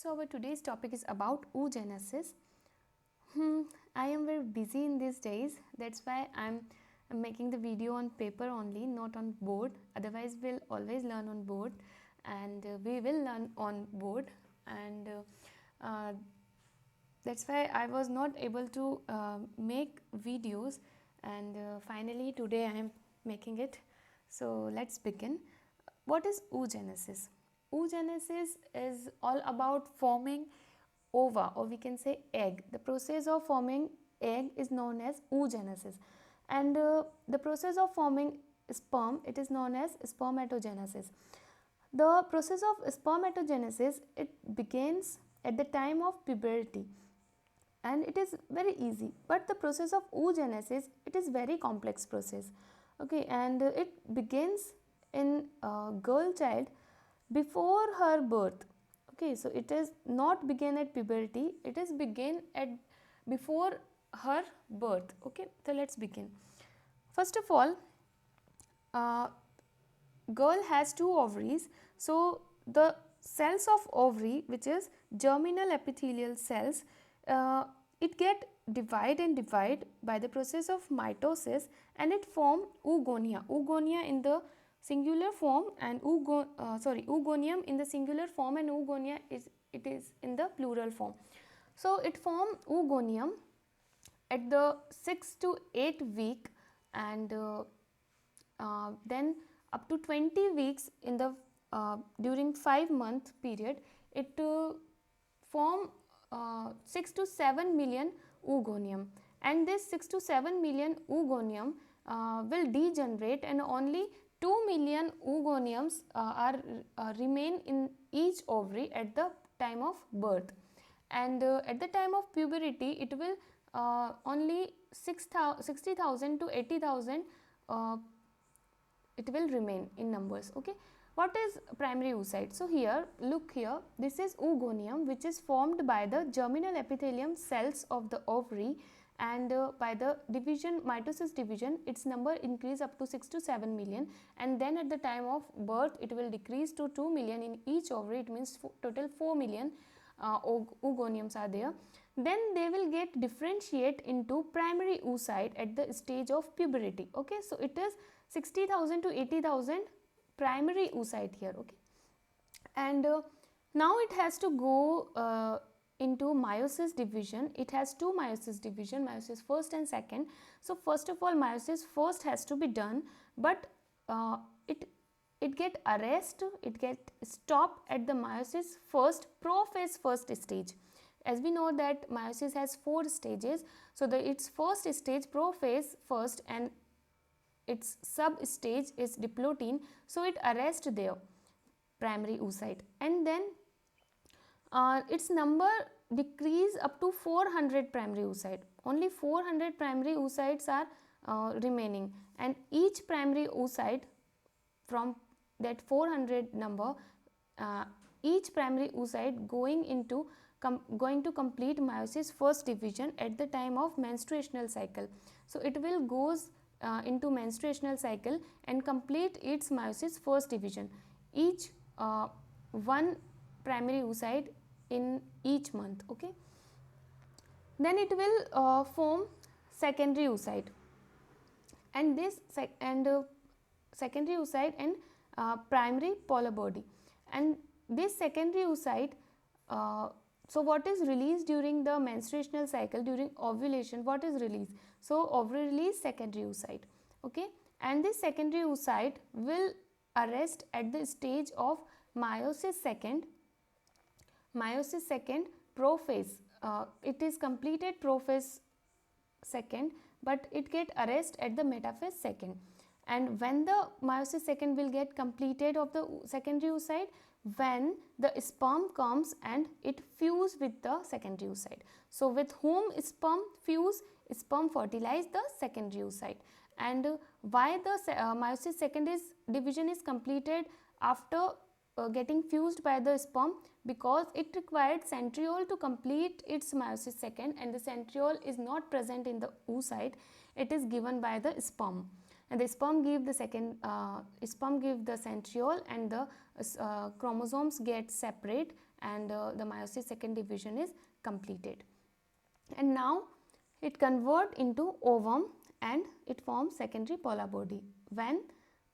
So our today's topic is about oogenesis. I am very busy in these days. That's why I'm making the video on paper only, not on board. Otherwise, we'll always learn on board, and we will learn on board. And uh, that's why I was not able to make videos. And finally, today I am making it. So let's begin. What is oogenesis? Oogenesis is all about forming ova, or we can say egg. The process of forming egg is known as oogenesis, and the process of forming sperm, it is known as spermatogenesis. The process of spermatogenesis, it begins at the time of puberty, and it is very easy. But the process of oogenesis, it is very complex process. Okay, and it begins in a girl child before her birth. Okay, so it is not begin at puberty, it is begin at before her birth. Okay, so let's begin. First of all, girl has two ovaries. So the cells of ovary, which is germinal epithelial cells, it get divide by the process of mitosis, and it form oogonia in the singular form, and oogonium in the singular form, and oogonia is in the plural form. So it form oogonium at the 6 to 8 week, and then up to 20 weeks in the during 5-month period, it form 6 to 7 million oogonium, and this 6 to 7 million oogonium will degenerate, and only 2 million oogoniums remain in each ovary at the time of birth. And at the time of puberty, it will only 60,000 to 80,000 it will remain in numbers. Okay, what is primary oocyte? So here, look here, this is oogonium, which is formed by the germinal epithelium cells of the ovary, and by the division, mitosis division, its number increase up to 6 to 7 million, and then at the time of birth it will decrease to 2 million in each ovary. It means total 4 million oogoniums are there. Then they will get differentiate into primary oocyte at the stage of puberty. Okay, so it is 60,000 to 80,000 primary oocyte here. Okay, and now it has to go into meiosis division. It has two meiosis division, meiosis first and second. So first of all, meiosis first has to be done, but it get it get stopped at the meiosis first, prophase first stage. As we know that meiosis has 4 stages, so its first stage, prophase first, and its sub stage is diplotin, so it arrests there primary oocyte, and then its number decrease up to 400 primary oocyte. Only 400 primary oocytes are remaining, and each primary oocyte from that 400 number, each primary oocyte going to complete meiosis first division at the time of menstruational cycle. So it will goes into menstruational cycle and complete its meiosis first division, each one primary oocyte in each month. Okay, then it will form secondary oocyte, and this secondary oocyte and primary polar body, and this secondary oocyte, so what is released during the menstruational cycle, during ovulation, what is released? So ovary release secondary oocyte. Okay, and this secondary oocyte will arrest at the stage of meiosis second prophase. It is completed prophase second, but it get arrest at the metaphase second. And when the meiosis second will get completed of the secondary oocyte, when the sperm comes and it fuse with the secondary oocyte. So with whom sperm fuse, sperm fertilize the secondary oocyte. And why the meiosis second division is completed after getting fused by the sperm? Because it required centriole to complete its meiosis second, and the centriole is not present in the oocyte, it is given by the sperm, and the sperm give the centriole, and the chromosomes get separate, and the meiosis second division is completed. And now it convert into ovum and it forms secondary polar body when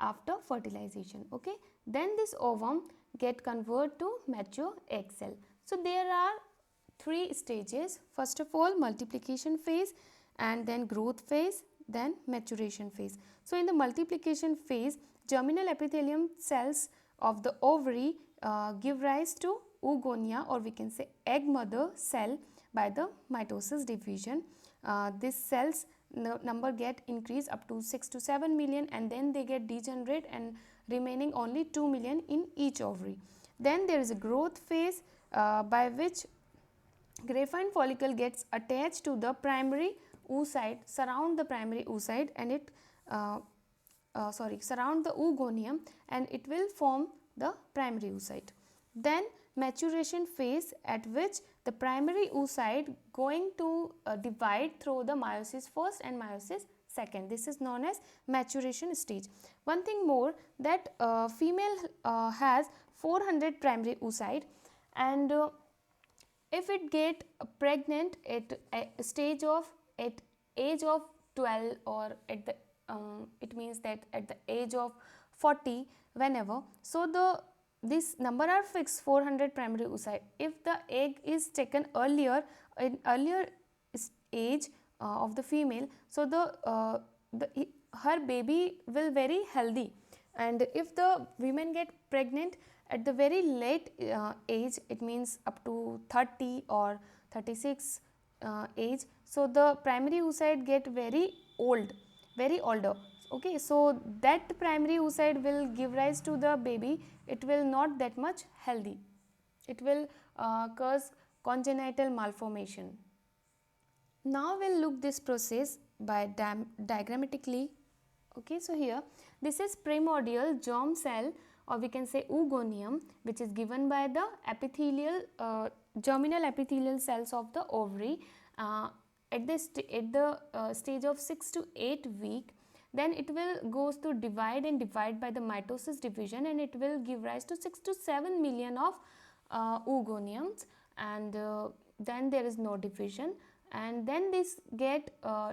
after fertilization. Okay, then this ovum get convert to mature egg cell. So there are three stages. First of all, multiplication phase, and then growth phase, then maturation phase. So in the multiplication phase, germinal epithelium cells of the ovary give rise to oogonia, or we can say egg mother cell, by the mitosis division. These cells number get increased up to 6 to 7 million, and then they get degenerate and remaining only 2 million in each ovary. Then there is a growth phase by which graphene follicle gets attached to the primary oocyte, surround the primary oocyte, and it surround the oogonium, and it will form the primary oocyte. Then maturation phase, at which the primary oocyte going to divide through the meiosis first and meiosis second. This is known as maturation stage. One thing more, that female has 400 primary oocyte, and if it get pregnant at a stage of at age of 12, or at the it means that at the age of 40, whenever, so the this number are fixed 400 primary oocyte. If the egg is taken earlier, in earlier age of the female, so her baby will very healthy, and if the women get pregnant at the very late age, it means up to 30 or 36 age, so the primary oocyte get very old, very older. Okay, so that primary oocyte will give rise to the baby, it will not that much healthy, it will cause congenital malformation. Now we will look this process by diagrammatically. Okay, so here this is primordial germ cell, or we can say oogonium, which is given by the epithelial germinal epithelial cells of the ovary at the stage of 6 to 8 week. Then it will goes to divide and divide by the mitosis division, and it will give rise to 6 to 7 million of oogoniums, and then there is no division, and then this get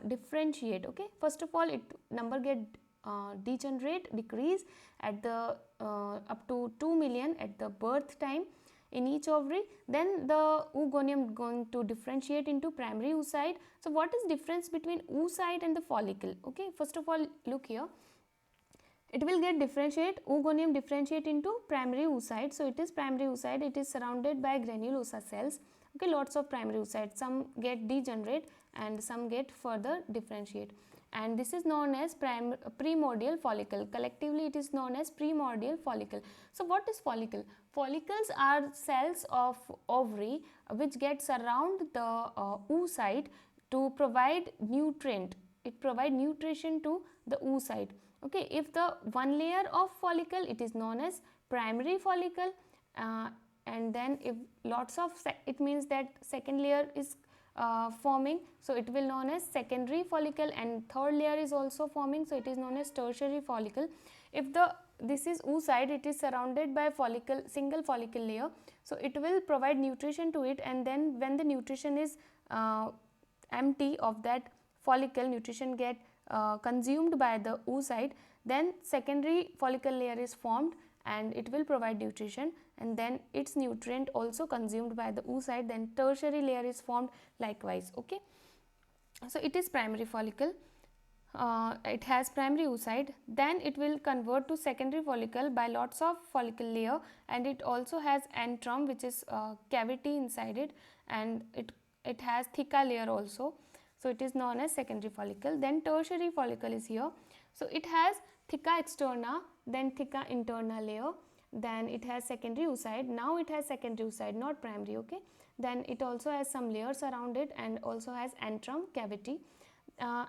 differentiate. Okay, first of all, it number get degenerate, decrease at the up to 2 million at the birth time in each ovary. Then the oogonium going to differentiate into primary oocyte. So what is difference between oocyte and the follicle? Okay, first of all, look here, it will get differentiate, oogonium differentiate into primary oocyte. So it is primary oocyte, it is surrounded by granulosa cells. Okay, lots of primary oocytes, some get degenerate and some get further differentiate, and this is known as primordial follicle. Collectively it is known as primordial follicle. So what is follicle? Follicles are cells of ovary which get surround the oocyte to provide nutrient, it provide nutrition to the oocyte. Okay, if the one layer of follicle, it is known as primary follicle, and then if lots of it means that second layer is forming, so it will known as secondary follicle, and third layer is also forming, so it is known as tertiary follicle. If this is oocyte, it is surrounded by follicle, single follicle layer, so it will provide nutrition to it, and then when the nutrition is empty of that follicle, nutrition get consumed by the oocyte, then secondary follicle layer is formed and it will provide nutrition, and then its nutrient also consumed by the oocyte, then tertiary layer is formed likewise. Okay, so it is primary follicle, it has primary oocyte, then it will convert to secondary follicle by lots of follicle layer, and it also has antrum, which is cavity inside it, and it has theca layer also, so it is known as secondary follicle. Then tertiary follicle is here, so it has theca externa, then theca interna layer, then it has secondary oocyte, now it has secondary oocyte, not primary. Okay, then it also has some layers around it and also has antrum cavity.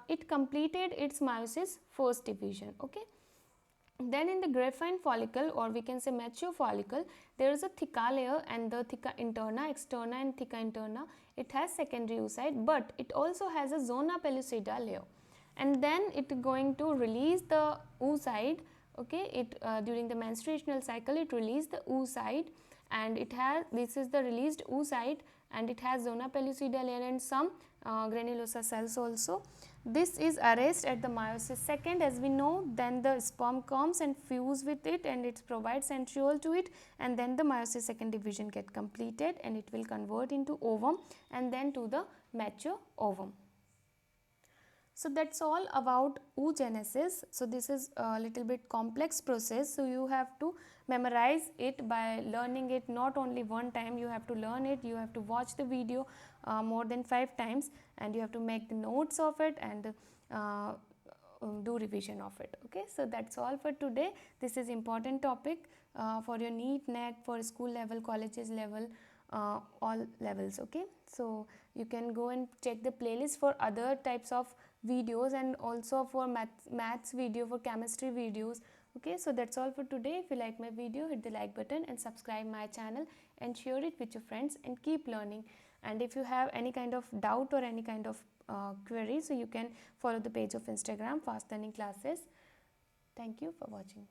It completed its meiosis first division. Okay, then in the graphene follicle, or we can say mature follicle, there is a theca layer and the theca interna, externa and theca interna, it has secondary oocyte, but it also has a zona pellucida layer, and then it going to release the oocyte. Okay, it during the menstruational cycle it release the oocyte, and this is the released oocyte, and it has zona pellucida layer and some granulosa cells also. This is arrest at the meiosis second, as we know. Then the sperm comes and fuse with it, and it provides centriole to it, and then the meiosis second division get completed, and it will convert into ovum and then to the mature ovum. So that's all about oogenesis. So this is a little bit complex process, so you have to memorize it by learning it not only one time. You have to learn it, you have to watch the video more than 5 times, and you have to make the notes of it and do revision of it. Okay, so that's all for today. This is important topic for your NEET, NET, for school level, colleges level, all levels. Okay, so you can go and check the playlist for other types of videos, and also for maths video, for chemistry videos. Okay, so that's all for today. If you like my video, hit the like button and subscribe my channel and share it with your friends, and keep learning. And if you have any kind of doubt or any kind of query, so you can follow the page of Instagram, Fast Learning Classes. Thank you for watching.